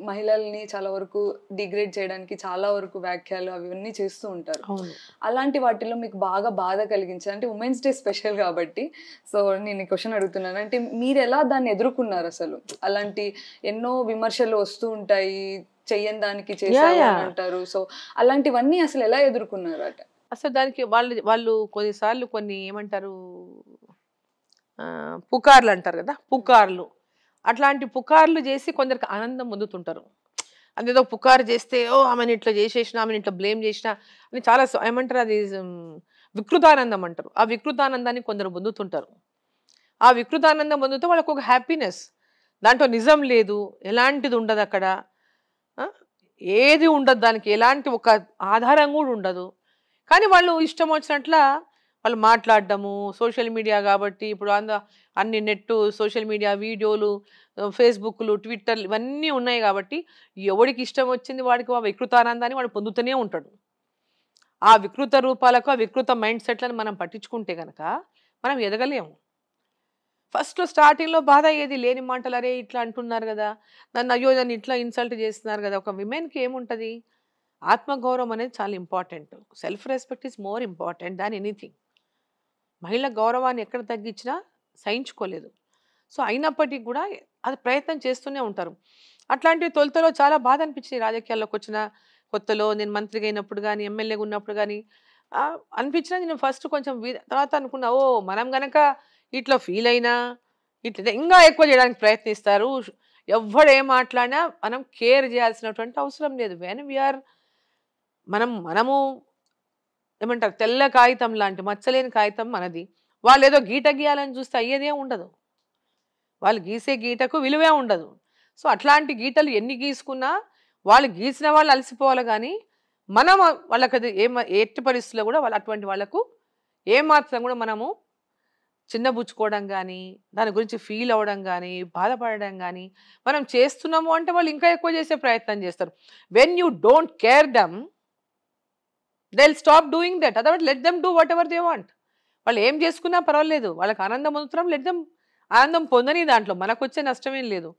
మహిళల్ని చాలా వరకు డిగ్రేడ్ చేయడానికి చాలా వరకు వ్యాఖ్యలు అవన్నీ చేస్తూ ఉంటారు. అలాంటి వాటిలో మీకు బాగా బాధ కలిగించారు అంటే ఉమెన్స్ డే స్పెషల్ కాబట్టి సో నేను ఈ క్వశ్చన్ అడుగుతున్నాను అంటే మీరు ఎలా దాన్ని ఎదుర్కొన్నారు అసలు? అలాంటి ఎన్నో విమర్శలు వస్తూ ఉంటాయి, చెయ్యని దానికి చేశారు అని అంటారు. సో అలాంటివన్నీ అసలు ఎలా ఎదుర్కొన్నారు అట? అసలు దానికి వాళ్ళు కొన్నిసార్లు కొన్ని ఏమంటారు పుకార్లు అంటారు కదా, పుకార్లు, అట్లాంటి పుకార్లు చేసి కొందరికి ఆనందం పొందుతుంటారు. అదేదో పుకారు చేస్తే ఓ ఆమెను ఇట్లా చేసేసిన, ఆమెను ఇట్లా బ్లేమ్ చేసిన అని చాలా ఏమంటారు అది వికృతానందం అంటారు. ఆ వికృతానందాన్ని కొందరు పొందుతుంటారు. ఆ వికృతానందం పొందితే వాళ్ళకు ఒక హ్యాపీనెస్, దాంట్లో నిజం లేదు, ఎలాంటిది ఉండదు అక్కడ, ఏది ఉండదు, దానికి ఎలాంటి ఒక ఆధారం కూడా ఉండదు. కానీ వాళ్ళు ఇష్టం వచ్చినట్ల వాళ్ళు మాట్లాడడము, సోషల్ మీడియా కాబట్టి ఇప్పుడు అన్ని నెట్, సోషల్ మీడియా, వీడియోలు, ఫేస్బుక్లు, ట్విట్టర్లు ఇవన్నీ ఉన్నాయి కాబట్టి ఎవడికి ఇష్టం వచ్చింది వాడికి ఆ వికృతానందాన్ని వాడు పొందుతూనే ఉంటాడు. ఆ వికృత రూపాలకు, ఆ వికృత మైండ్ సెట్లను మనం పట్టించుకుంటే కనుక మనం ఎదగలేము. ఫస్ట్లో స్టార్టింగ్లో బాధ అయ్యేది, లేని మాటలు, అరే ఇట్లా అంటున్నారు కదా, నన్ను అయ్యో నన్ను ఇట్లా ఇన్సల్ట్ చేస్తున్నారు కదా. ఒక విమెన్కి ఏముంటుంది, ఆత్మగౌరవం అనేది చాలా important. Self respect is more important than anything. మహిళ గౌరవాన్ని ఎక్కడ తగ్గించినా సహించుకోలేదు. సో అయినప్పటికీ కూడా అది ప్రయత్నం చేస్తూనే ఉంటారు. అట్లాంటివి తొలుతలో చాలా బాధ అనిపించింది. రాజకీయాల్లోకి వచ్చిన కొత్తలో నేను మంత్రిగా అయినప్పుడు కానీ, ఎమ్మెల్యేగా ఉన్నప్పుడు కానీ అనిపించినా నేను ఫస్ట్ కొంచెం తర్వాత అనుకున్నా, ఓ మనం గనక ఇట్లా ఫీల్ అయినా ఇట్లా ఇంకా ఎక్కువ చేయడానికి ప్రయత్నిస్తారు. ఎవడు ఏం మాట్లాడినా మనం కేర్ చేయాల్సినటువంటి అవసరం లేదు. వెన్ వీఆర్ మనము ఏమంటారు తెల్ల కాగితం లాంటి మచ్చలేని కాగితం మనది. వాళ్ళు ఏదో గీట గీయాలని చూస్తే అయ్యేదే ఉండదు. వాళ్ళు గీసే గీటకు విలువే ఉండదు. సో అట్లాంటి గీతలు ఎన్ని గీసుకున్నా వాళ్ళు గీసిన వాళ్ళు అలసిపోవాలి కానీ మనం వాళ్ళకి అది ఎట్టి పరిస్థితుల్లో కూడా వాళ్ళు అటువంటి వాళ్ళకు ఏమాత్రం కూడా మనము చిన్నబుచ్చుకోవడం కానీ, దాని గురించి ఫీల్ అవ్వడం కానీ, బాధపడడం కానీ మనం చేస్తున్నాము అంటే వాళ్ళు ఇంకా ఎక్కువ చేసే ప్రయత్నం చేస్తారు. When you don't care them they'll stop doing that. Otherwise let them do whatever they want. వాళ్ళు ఏం చేసుకున్నా పర్వాలేదు, వాళ్ళకి ఆనందం పొందుతున్నాం, లెట్ దెమ్ ఆనందం పొందని, దాంట్లో మనకు వచ్చే నష్టమేం లేదు.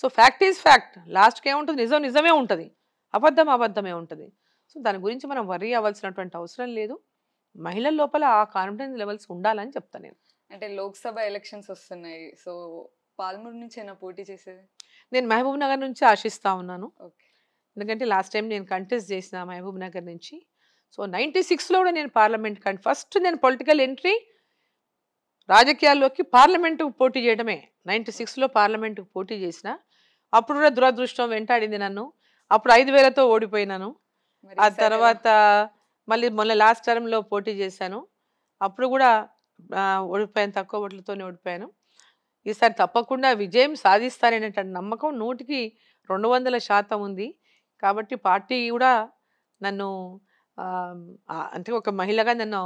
సో ఫ్యాక్ట్ ఈజ్ ఫ్యాక్ట్, లాస్ట్కి ఏముంటుంది, నిజం నిజమే ఉంటుంది, అబద్ధం అబద్ధమే ఉంటుంది. సో దాని గురించి మనం వర్రీ అవ్వాల్సినటువంటి అవసరం లేదు. మహిళల లోపల ఆ కాన్ఫిడెన్స్ లెవెల్స్ ఉండాలని చెప్తాను నేను. అంటే లోక్సభ ఎలక్షన్స్ వస్తున్నాయి, సో పాల్మూరు నుంచి అయినా పోటీ చేసేది? నేను మహబూబ్ నగర్ నుంచి ఆశిస్తా ఉన్నాను. ఎందుకంటే లాస్ట్ టైం నేను కంటెస్ట్ చేసిన మహబూబ్ నగర్ నుంచి. సో 96లో కూడా నేను పార్లమెంట్ ఫస్ట్ నేను పొలిటికల్ ఎంట్రీ రాజకీయాల్లోకి పార్లమెంటుకు పోటీ చేయడమే. 96లో పార్లమెంటుకు పోటీ చేసిన. అప్పుడు కూడా దురదృష్టం వెంటాడింది నన్ను. అప్పుడు 5,000తో ఓడిపోయినాను. ఆ తర్వాత మొన్న లాస్ట్ టర్మ్లో పోటీ చేశాను. అప్పుడు కూడా ఓడిపోయాను, తక్కువ ఓట్లతోనే ఓడిపోయాను. ఈసారి తప్పకుండా విజయం సాధిస్తారనేటువంటి నమ్మకం 100% ఉంది. కాబట్టి పార్టీ కూడా నన్ను అంటే ఒక మహిళగా నన్ను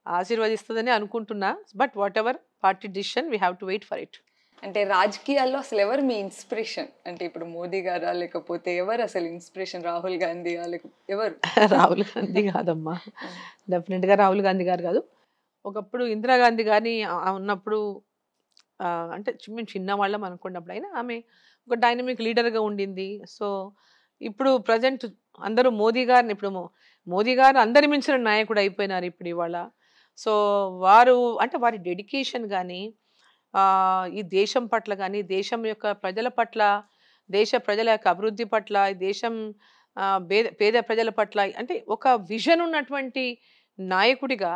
ఆశీర్వదిస్తుందని అనుకుంటున్నా. But whatever party decision we have to wait for it. అంటే రాజకీయాల్లో అసలు ఎవరు మీ ఇన్స్పిరేషన్? అంటే ఇప్పుడు మోదీ గారా లేకపోతే ఎవరు అసలు ఇన్స్పిరేషన్? రాహుల్ గాంధీయా లేకపోతే ఎవరు? రాహుల్ గాంధీ కాదమ్మా, డెఫినెట్గా రాహుల్ గాంధీ గారు కాదు. ఒకప్పుడు ఇందిరాగాంధీ గారిని ఉన్నప్పుడు అంటే మేము చిన్నవాళ్ళం అనుకున్నప్పుడు అయినా ఆమె ఒక డైనమిక్ లీడర్గా ఉండింది. సో ఇప్పుడు ప్రజెంట్ అందరూ మోదీ గారు అందరి మించిన నాయకుడు అయిపోయినారు ఇప్పుడు ఇవాళ. సో వారు అంటే వారి డెడికేషన్ కానీ, ఈ దేశం పట్ల కానీ, దేశం యొక్క ప్రజల పట్ల, దేశ ప్రజల యొక్క అభివృద్ధి పట్ల, దేశం పేద ప్రజల పట్ల అంటే ఒక విజన్ ఉన్నటువంటి నాయకుడిగా,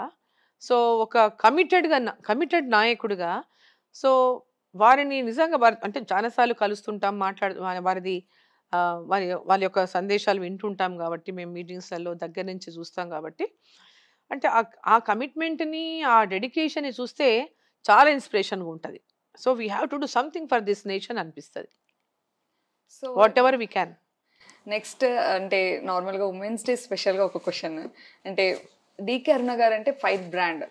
సో ఒక కమిటెడ్ నాయకుడిగా, సో వారిని నిజంగా అంటే చాలాసార్లు కలుస్తుంటాం, వాళ్ళ యొక్క సందేశాలు వింటుంటాం కాబట్టి, మేము మీటింగ్స్లలో దగ్గర నుంచి చూస్తాం కాబట్టి, అంటే ఆ కమిట్మెంట్ని, ఆ డెడికేషన్ని చూస్తే చాలా ఇన్స్పిరేషన్గా ఉంటుంది. So we have to do something for this nation అనిపిస్తుంది. So whatever we can. Next అంటే నార్మల్గా ఉమెన్స్ డే స్పెషల్గా ఒక క్వశ్చన్. అంటే డికే అరుణ గారు అంటే ఫైట్ బ్రాండ్,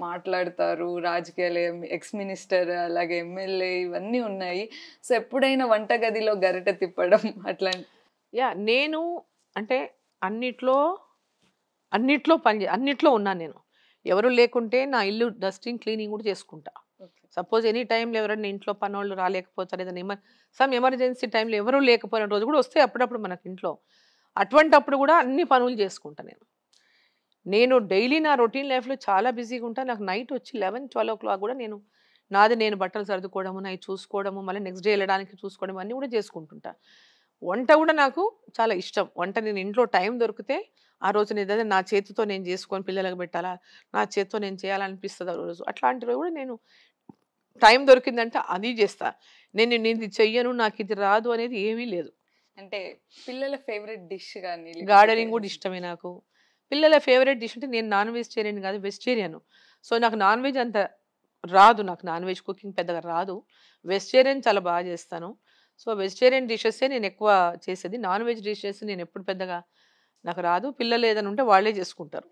మాట్లాడతారు, రాజకీయాలు, ఎక్స్ మినిస్టర్, అలాగే ఎమ్మెల్యే ఇవన్నీ ఉన్నాయి. సో ఎప్పుడైనా వంటగదిలో గరిటె తిప్పడం అట్లాంటి? నేను అంటే అన్నిట్లో అన్నిట్లో ఉన్నాను నేను. ఎవరు లేకుంటే నా ఇల్లు డస్టింగ్ క్లీనింగ్ కూడా చేసుకుంటా. సపోజ్ ఎనీ టైంలో ఎవరైనా ఇంట్లో పనోళ్ళు రాలేకపోతారు, ఏదైనా సమ్ ఎమర్జెన్సీ టైంలో ఎవరూ లేకపోయిన రోజు కూడా వస్తే అప్పుడప్పుడు మనకి ఇంట్లో, అటువంటప్పుడు కూడా అన్ని పనులు చేసుకుంటాను నేను డైలీ నా రొటీన్ లైఫ్లో చాలా బిజీగా ఉంటాను. నాకు నైట్ వచ్చి 11-12 o'clock కూడా నేను బట్టలు సర్దుకోవడము, నైట్ చూసుకోవడము, మళ్ళీ నెక్స్ట్ డే వెళ్ళడానికి చూసుకోవడం అన్నీ కూడా చేసుకుంటుంటా. వంట కూడా నాకు చాలా ఇష్టం. వంట నేను ఇంట్లో టైం దొరికితే ఆ రోజు ఏదైనా నా చేతితో నేను చేసుకొని పిల్లలకు పెట్టాలా, నా చేతితో నేను చేయాలనిపిస్తుంది ఆ రోజు. అట్లాంటి రోజు కూడా నేను టైం దొరికిందంటే అది చేస్తా. నేను ఇది చెయ్యను, నాకు ఇది రాదు అనేది ఏమీ లేదు. అంటే పిల్లల ఫేవరెట్ డిష్ కానీ గార్డెనింగ్ కూడా ఇష్టమే నాకు. పిల్లల ఫేవరెట్ డిష్ అంటే నేను నాన్ వెజిటేరియన్ కాదు, వెజిటేరియన్. సో నాకు నాన్ వెజ్ అంత రాదు, నాకు నాన్ వెజ్ కుకింగ్ పెద్దగా రాదు. వెజిటేరియన్ చాలా బాగా చేస్తాను. సో వెజిటేరియన్ డిషెస్సే నేను ఎక్కువ చేసేది. నాన్ వెజ్ డిషెస్ నేను ఎప్పుడు పెద్దగా నాకు రాదు. పిల్లలు ఏదైనా ఉంటే వాళ్ళే చేసుకుంటారు.